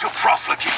to profligate.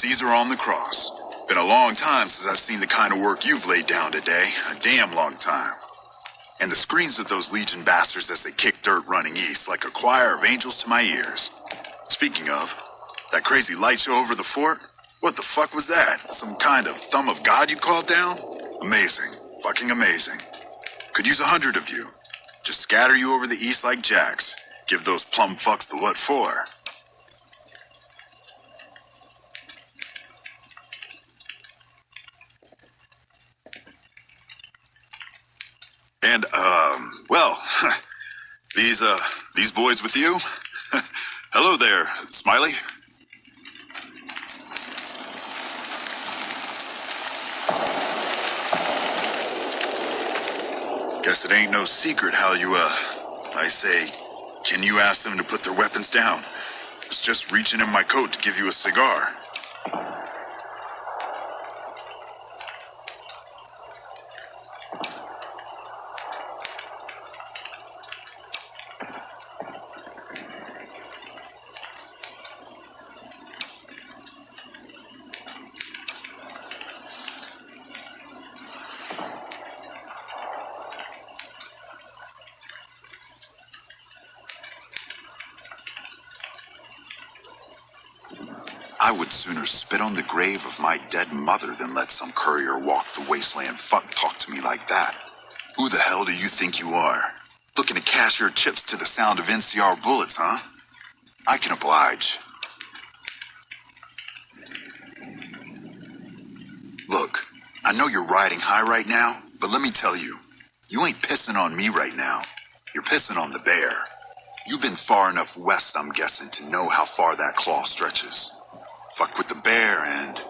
Caesar on the cross. Been a long time since I've seen the kind of work you've laid down today. A damn long time. And the screams of those Legion bastards as they kick dirt running east like a choir of angels to my ears. Speaking of, that crazy light show over the fort? What the fuck was that? Some kind of thumb of God you called down? Amazing. Fucking amazing. Could use 100 of you. Just scatter you over the east like jacks. Give those plum fucks the what for. And, well, these boys with you? Hello there, Smiley. Guess it ain't no secret how you, I say, can you ask them to put their weapons down? I was just reaching in my coat to give you a cigar. I would sooner spit on the grave of my dead mother than let some courier walk the wasteland fuck talk to me like that. Who the hell do you think you are? Looking to cash your chips to the sound of NCR bullets, huh? I can oblige. Look, I know you're riding high right now, but let me tell you, you ain't pissing on me right now. You're pissing on the bear. You've been far enough west, I'm guessing, to know how far that claw stretches. Fuck with the bear and...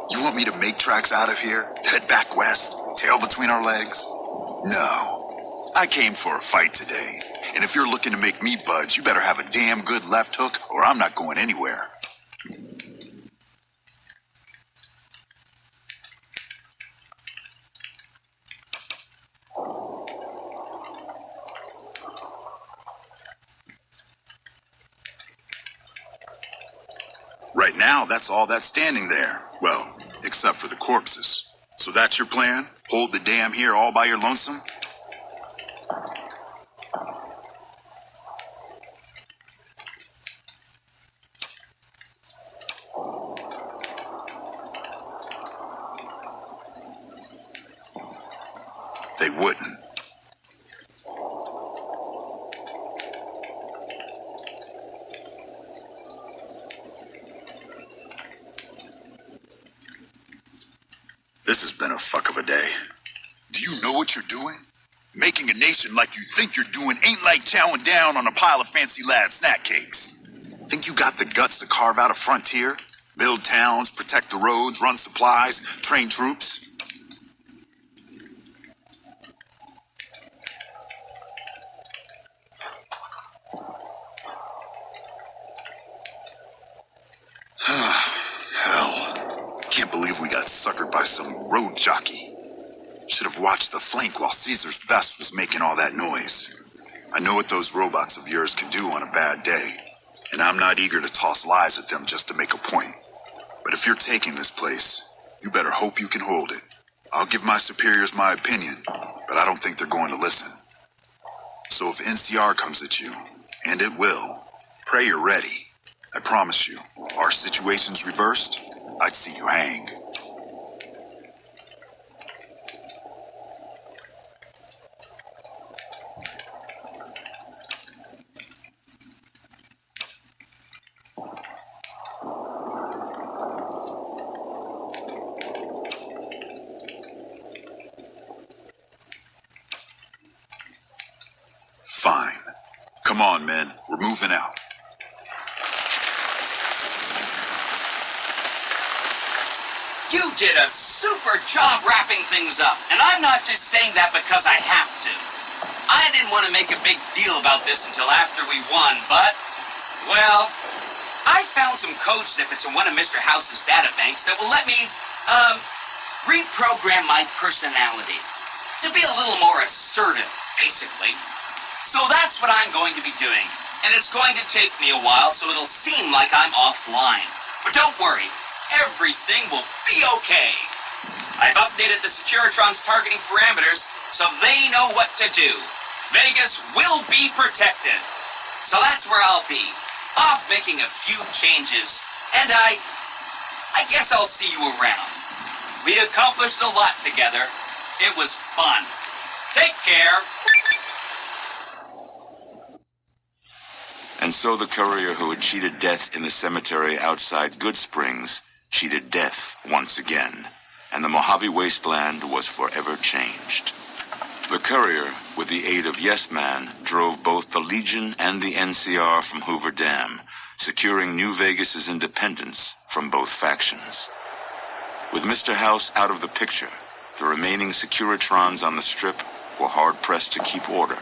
You want me to make tracks out of here? Head back west? Tail between our legs? No. I came for a fight today. And if you're looking to make me budge, you better have a damn good left hook or I'm not going anywhere. Right now, that's all that's standing there. Well, except for the corpses. So that's your plan? Hold the dam here all by your lonesome? They wouldn't. This has been a fuck of a day. Do you know what you're doing? Making a nation like you think you're doing ain't like chowing down on a pile of fancy lad snack cakes. Think you got the guts to carve out a frontier? Build towns, protect the roads, run supplies, train troops? believe we got suckered by some road jockey. Should have watched the flank while Caesar's best was making all that noise. I know what those robots of yours can do on a bad day, and I'm not eager to toss lies at them just to make a point. But if you're taking this place, you better hope you can hold it. I'll give my superiors my opinion, but I don't think they're going to listen. So if NCR comes at you, and it will, pray you're ready. I promise you, our situation's reversed, I'd see you hang. Fine. Come on, men. We're moving out. You did a super job wrapping things up, and I'm not just saying that because I have to. I didn't want to make a big deal about this until after we won, but, well, I found some code snippets in one of Mr. House's databanks that will let me, reprogram my personality to be a little more assertive, basically. So that's what I'm going to be doing, and it's going to take me a while, so it'll seem like I'm offline. But don't worry, everything will be okay. I've updated the Securitron's targeting parameters, so they know what to do. Vegas will be protected. So that's where I'll be, off making a few changes, and I guess I'll see you around. We accomplished a lot together. It was fun. Take care. And so the courier who had cheated death in the cemetery outside Goodsprings cheated death once again, and the Mojave Wasteland was forever changed. The courier, with the aid of Yes Man, drove both the Legion and the NCR from Hoover Dam, securing New Vegas's independence from both factions. With Mr. House out of the picture, the remaining Securitrons on the Strip were hard-pressed to keep order.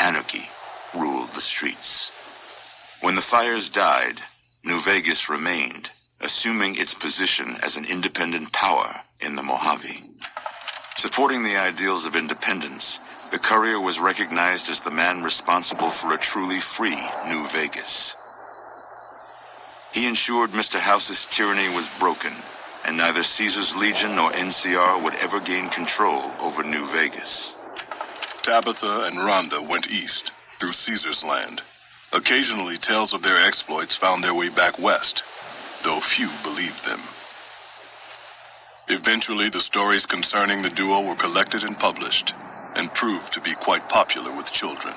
Anarchy ruled the streets. When the fires died, New Vegas remained, assuming its position as an independent power in the Mojave. Supporting the ideals of independence, the courier was recognized as the man responsible for a truly free New Vegas. He ensured Mr. House's tyranny was broken, and neither Caesar's Legion nor NCR would ever gain control over New Vegas. Tabitha and Rhonda went east, through Caesar's land. Occasionally, tales of their exploits found their way back west, though few believed them. Eventually, the stories concerning the duo were collected and published, and proved to be quite popular with children.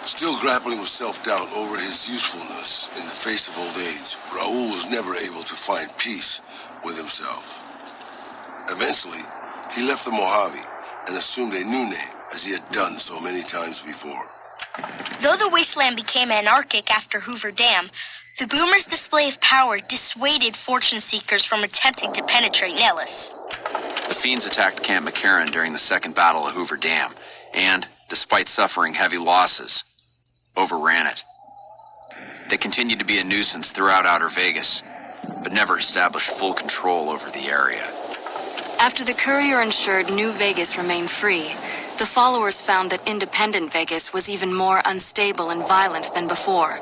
Still grappling with self-doubt over his usefulness in the face of old age, Raul was never able to find peace with himself. Eventually, he left the Mojave and assumed a new name, as he had done so many times before. Though the wasteland became anarchic after Hoover Dam, the Boomers' display of power dissuaded fortune seekers from attempting to penetrate Nellis. The Fiends attacked Camp McCarran during the Second Battle of Hoover Dam, and, despite suffering heavy losses, overran it. They continued to be a nuisance throughout Outer Vegas, but never established full control over the area. After the courier ensured New Vegas remained free, the followers found that independent Vegas was even more unstable and violent than before.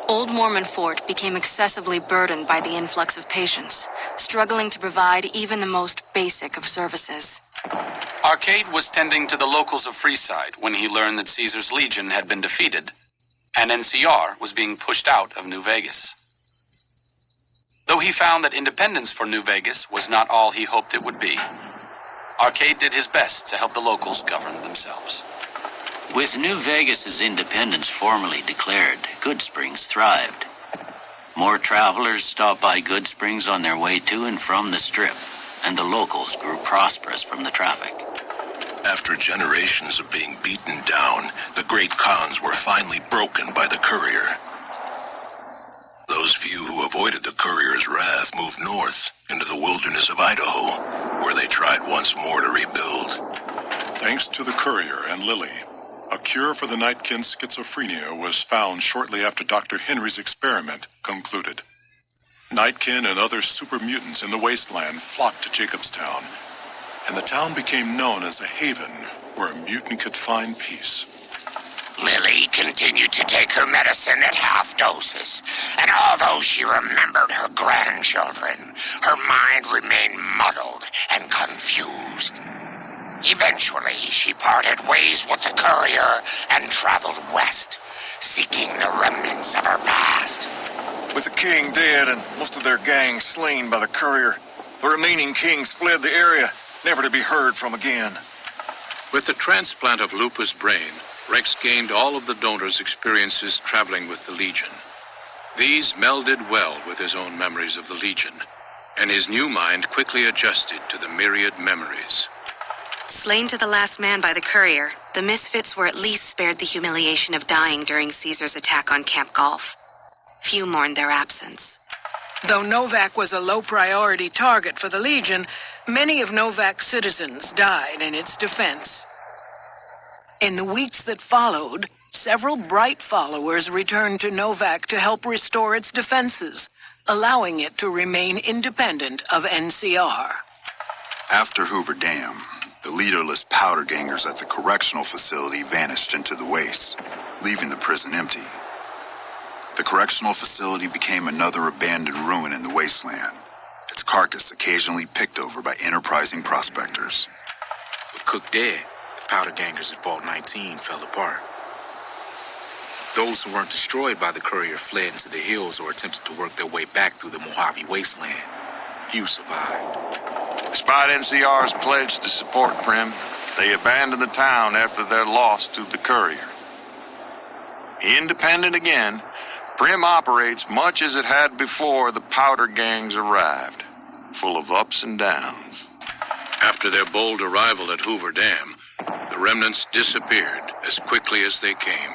Old Mormon Fort became excessively burdened by the influx of patients, struggling to provide even the most basic of services. Arcade was tending to the locals of Freeside when he learned that Caesar's Legion had been defeated, and NCR was being pushed out of New Vegas. Though he found that independence for New Vegas was not all he hoped it would be, Arcade did his best to help the locals govern themselves. With New Vegas's independence formally declared, Goodsprings thrived. More travelers stopped by Goodsprings on their way to and from the Strip, and the locals grew prosperous from the traffic. After generations of being beaten down, the great Khans were finally broken by the courier. Those few who avoided the courier's wrath moved north into the wilderness of Idaho, where they tried once more to rebuild. Thanks to the courier and Lily, a cure for the Nightkin's schizophrenia was found shortly after Dr. Henry's experiment concluded. Nightkin and other super mutants in the wasteland flocked to Jacobstown, and the town became known as a haven where a mutant could find peace. Lily continued to take her medicine at half doses, and although she remembered her grandchildren, her mind remained muddled and confused. Eventually, she parted ways with the courier and traveled west, seeking the remnants of her past. With the king dead and most of their gang slain by the courier, the remaining kings fled the area, never to be heard from again. With the transplant of Lupus' brain, Rex gained all of the donor's experiences traveling with the Legion. These melded well with his own memories of the Legion, and his new mind quickly adjusted to the myriad memories. Slain to the last man by the courier, the Misfits were at least spared the humiliation of dying during Caesar's attack on Camp Golf. Few mourned their absence. Though Novak was a low-priority target for the Legion, many of Novak's citizens died in its defense. In the weeks that followed, several bright followers returned to Novak to help restore its defenses, allowing it to remain independent of NCR. After Hoover Dam, the leaderless powder gangers at the correctional facility vanished into the wastes, leaving the prison empty. The correctional facility became another abandoned ruin in the wasteland, its carcass occasionally picked over by enterprising prospectors. With Cook dead, the powder gangers at Vault 19 fell apart. Those who weren't destroyed by the courier fled into the hills or attempted to work their way back through the Mojave wasteland. Few survived. Despite NCR's pledge to support Prim, they abandoned the town after their loss to the courier. Independent again, Prim operates much as it had before the powder gangs arrived, full of ups and downs. After their bold arrival at Hoover Dam, the remnants disappeared as quickly as they came.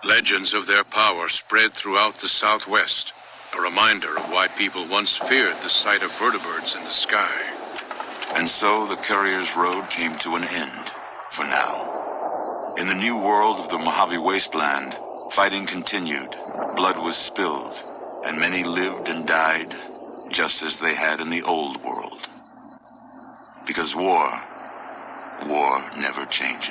Legends of their power spread throughout the Southwest, a reminder of why people once feared the sight of vertibirds in the sky. And so the courier's road came to an end, for now. In the new world of the Mojave Wasteland, fighting continued, blood was spilled, and many lived and died just as they had in the old world. Because war never changes.